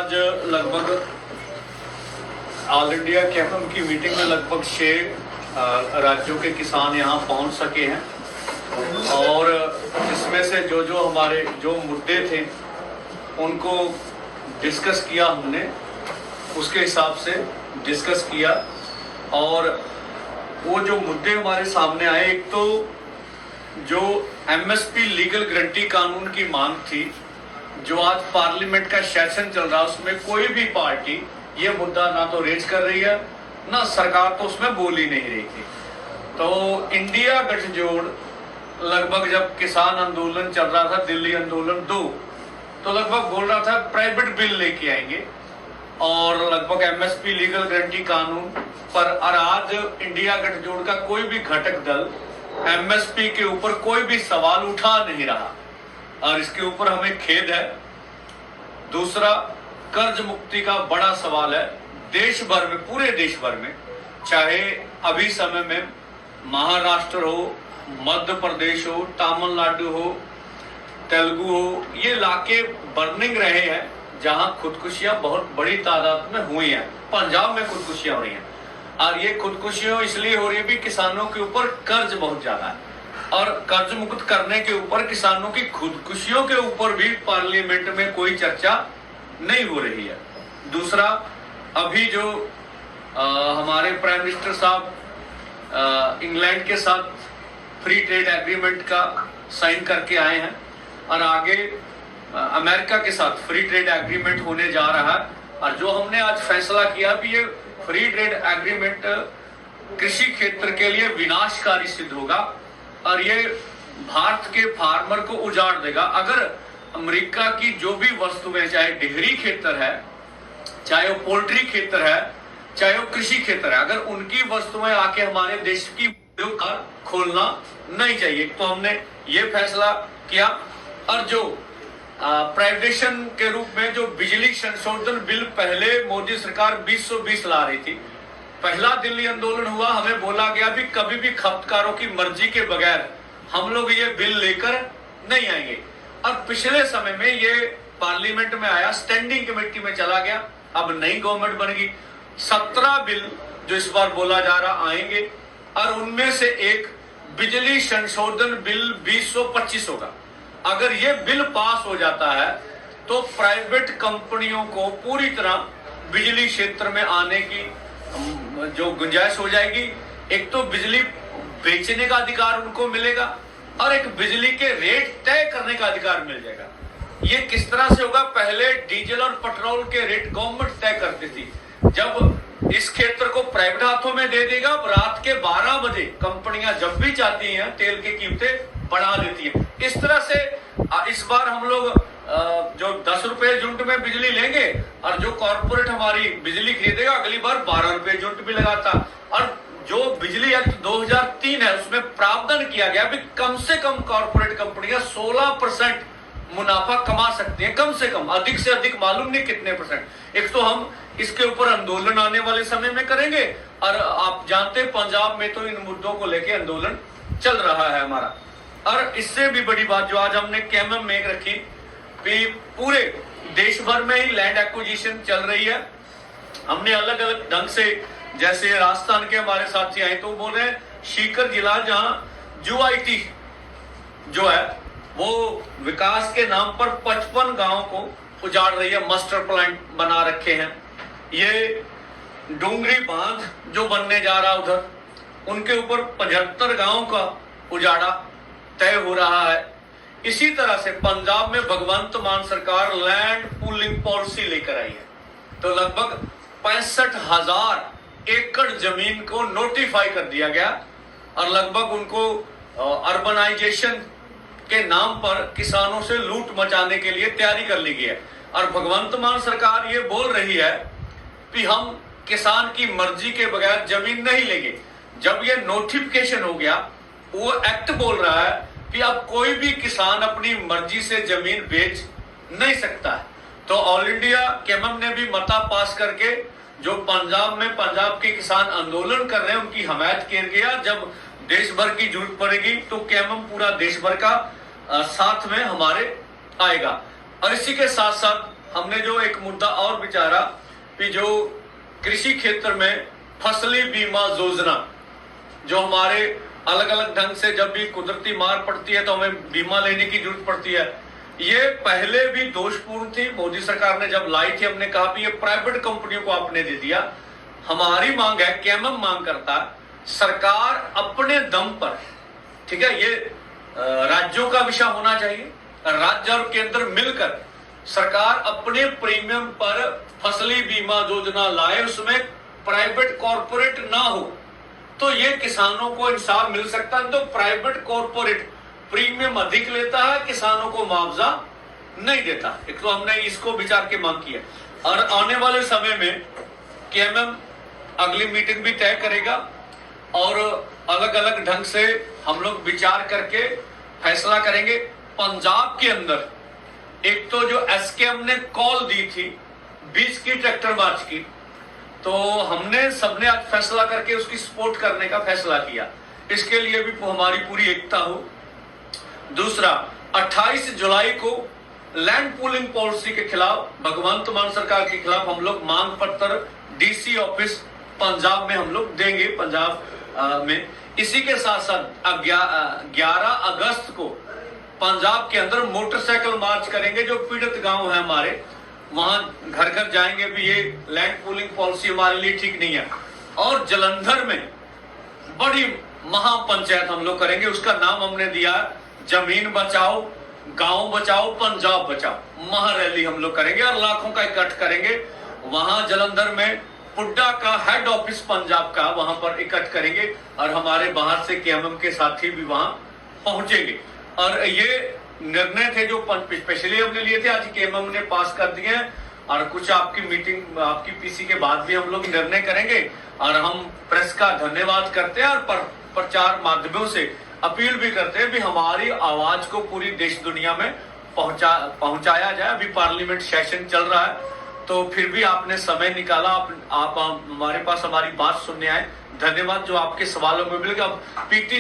आज लगभग all India कैफम की मीटिंग में लगभग 6 राज्यों के किसान यहाँ पहुँच सके हैं और इसमें से जो हमारे जो मुद्दे थे उनको डिस्कस किया हमने, उसके हिसाब से डिस्कस किया। और वो जो मुद्दे हमारे सामने आए, एक तो जो एमएसपी लीगल गारंटी कानून की मांग थी, जो आज पार्लियामेंट का सेशन चल रहा है उसमें कोई भी पार्टी ये मुद्दा ना तो रेज कर रही है, ना सरकार तो उसमें बोल ही नहीं रही थी। तो इंडिया गठजोड़ लगभग जब किसान आंदोलन चल रहा था, दिल्ली आंदोलन 2, तो लगभग बोल रहा था प्राइवेट बिल लेके आएंगे और लगभग एमएसपी लीगल गारंटी कानून पर। और आज इंडिया गठजोड़ का कोई भी घटक दल एमएसपी के ऊपर कोई भी सवाल उठा नहीं रहा और इसके ऊपर हमें खेद है। दूसरा, कर्ज मुक्ति का बड़ा सवाल है देश भर में, पूरे देश भर में, चाहे अभी समय में महाराष्ट्र हो, मध्य प्रदेश हो, तमिलनाडु हो, तेलुगु हो, ये इलाके बर्निंग रहे हैं जहां खुदकुशियां बहुत बड़ी तादाद में हुई हैं। पंजाब में खुदकुशियां हो रही हैं और ये खुदकुशियां इसलिए हो रही है भी किसानों के ऊपर कर्ज बहुत ज्यादा है और कर्ज मुक्त करने के ऊपर किसानों की खुदकुशियों के ऊपर भी पार्लियामेंट में कोई चर्चा नहीं हो रही है। दूसरा, अभी जो हमारे प्राइम मिनिस्टर साहब इंग्लैंड के साथ फ्री ट्रेड एग्रीमेंट का साइन करके आए हैं और आगे अमेरिका के साथ फ्री ट्रेड एग्रीमेंट होने जा रहा है। और जो हमने आज फैसला किया भी, ये फ्री ट्रेड एग्रीमेंट कृषि क्षेत्र के लिए विनाशकारी सिद्ध होगा और ये भारत के फार्मर को उजाड़ देगा। अगर अमेरिका की जो भी वस्तुएं, चाहे डेयरी क्षेत्र है, चाहे वो पोल्ट्री क्षेत्र है, चाहे वो कृषि क्षेत्र है, अगर उनकी वस्तुएं आके हमारे देश की खोलना नहीं चाहिए, तो हमने ये फैसला किया। और जो प्राइवेटेशन के रूप में जो बिजली संशोधन बिल पहले मोदी सरकार 2020 ला रही थी, पहला दिल्ली आंदोलन हुआ, हमें बोला गया भी कभी भी खपतकारों की मर्जी के बगैर हम लोग ये बिल लेकर नहीं आएंगे। और पिछले समय में ये पार्लियामेंट में आया, स्टैंडिंग कमेटी में चला गया, अब नई गवर्नमेंट बन गई, 17 बिल जो इस बार बोला जा रहा आएंगे और उनमें से एक बिजली संशोधन बिल 2025 होगा। अगर ये बिल पास हो जाता है तो प्राइवेट कंपनियों को पूरी तरह बिजली क्षेत्र में आने की जो गुंजाइश हो जाएगी। एक तो बिजली बेचने का अधिकार उनको मिलेगा और एक बिजली के रेट तय करने का अधिकार मिल जाएगा। ये किस तरह से होगा? पहले डीजल और पेट्रोल के रेट गवर्नमेंट तय करती थी, जब इस क्षेत्र को प्राइवेट हाथों में दे देगा, रात के 12 बजे कंपनियां जब भी चाहती हैं तेल की कीमतें बढ़ा देती है। इस तरह से इस बार हम लोग जो 10 रुपए यूनिट में बिजली लेंगे और जो कॉर्पोरेट हमारी बिजली खरीदेगा अगली बार 12 रुपए यूनिट भी लगाता। और जो बिजली एक्ट 2003 है उसमें प्रावधान किया गया भी कम से कम कॉर्पोरेट कंपनियां 16% मुनाफा कमा सकती हैं, कम से कम, अधिक से अधिक मालूम नहीं कितने परसेंट। एक तो हम इसके ऊपर आंदोलन आने वाले समय में करेंगे और आप जानते हैं पंजाब में तो इन मुद्दों को लेकर आंदोलन चल रहा है हमारा। और इससे भी बड़ी बात जो आज हमने कैमम में रखी कि पूरे देश भर में ही लैंड एक्विजिशन चल रही है। हमने अलग अलग ढंग से, जैसे राजस्थान के हमारे साथी आए तो बोल रहे हैं सीकर जिला जहां जुआईटी जो है वो विकास के नाम पर 55 गांव को उजाड़ रही है, मास्टर प्लान बना रखे हैं। ये डूंगरी बांध जो बनने जा रहा उधर, उनके ऊपर 75 गांव का उजाड़ा तय हो रहा है। इसी तरह से पंजाब में भगवंत मान सरकार लैंड पूलिंग पॉलिसी लेकर आई है, तो लगभग 65,000 एकड़ जमीन को नोटिफाई कर दिया गया और लगभग उनको अर्बनाइजेशन के नाम पर किसानों से लूट मचाने के लिए तैयारी कर ली गई है। और भगवंत मान सरकार ये बोल रही है कि हम किसान की मर्जी के बगैर जमीन नहीं लेंगे। जब ये नोटिफिकेशन हो गया, वो एक्ट बोल रहा है कि अब कोई भी किसान अपनी मर्जी से जमीन बेच नहीं सकता है। तो ऑल इंडिया कैमम ने भी मता पास करके जो पंजाब में पंजाब के किसान आंदोलन कर रहे हैं उनकी हमायत किया गया। जब देश भर की जरूरत पड़ेगी तो कैमम पूरा देश भर का साथ में हमारे आएगा। और इसी के साथ साथ हमने जो एक मुद्दा और विचारा कि जो कृषि क्षेत्र में फसली बीमा योजना, जो हमारे अलग अलग ढंग से जब भी कुदरती मार पड़ती है तो हमें बीमा लेने की जरूरत पड़ती है, ये पहले भी दोषपूर्ण थी। मोदी सरकार ने जब लाई थी, हमने कहा कि ये प्राइवेट कंपनियों को आपने दे दिया। हमारी मांग है, केएमएम मांग करता है, सरकार अपने दम पर, ठीक है, ये राज्यों का विषय होना चाहिए, राज्य और केंद्र मिलकर सरकार अपने प्रीमियम पर फसली बीमा योजना लाए, उसमें प्राइवेट कॉर्पोरेट ना हो, तो ये किसानों को इंसाफ मिल सकता है। तो प्राइवेट कॉर्पोरेट प्रीमियम अधिक लेता है, किसानों को मुआवजा नहीं देता। एक तो हमने इसको विचार के मांग की है, और आने वाले समय में केएमएम अगली मीटिंग भी तय करेगा और अलग अलग ढंग से हम लोग विचार करके फैसला करेंगे। पंजाब के अंदर एक तो जो एसकेएम ने कॉल दी थी 20 की ट्रैक्टर मार्च की, तो हमने सबने आज फैसला करके उसकी सपोर्ट करने का फैसला किया। इसके लिए भी हमारी पूरी एकता हो। दूसरा, 28 जुलाई को लैंड पूलिंग पॉलिसी के खिलाफ, भगवंत मान सरकार के खिलाफ हम लोग मांग पत्र डीसी ऑफिस पंजाब में हम लोग देंगे, पंजाब में। इसी के साथ साथ 11 अगस्त को पंजाब के अंदर मोटरसाइकिल मार्च करेंगे। जो पीड़ित गांव है हमारे, वहां घर घर जाएंगे भी ये लैंड पूलिंग पॉलिसी हमारे लिए ठीक नहीं है। और जलंधर में बड़ी महापंचायत हम लोग करेंगे, उसका नाम हमने दिया जमीन बचाओ, गांव बचाओ, पंजाब बचाओ। महारैली हम लोग करेंगे और लाखों का इकट्ठ करेंगे। वहां जलंधर में पुड्डा का हेड ऑफिस पंजाब का, वहां पर इकट्ठ करेंगे और हमारे बाहर से केएमएम के साथी भी वहां पहुंचेंगे। और ये निर्णय थे जो स्पेशली हमने लिए थे, आज केएमएम ने पास कर दिए हैं। और कुछ आपकी मीटिंग, आपकी पीसी के बाद भी हम लोग निर्णय करेंगे। और हम प्रेस का धन्यवाद करते हैं और प्रचार माध्यमों से अपील भी करते हैं भी हमारी आवाज को पूरी देश दुनिया में पहुंचाया जाए। अभी पार्लियामेंट सेशन चल रहा है, तो फिर भी आपने समय निकाला, आप हमारे पास हमारी बात सुनने आए। धन्यवाद जो आपके सवालों में मिलेगा। पीटी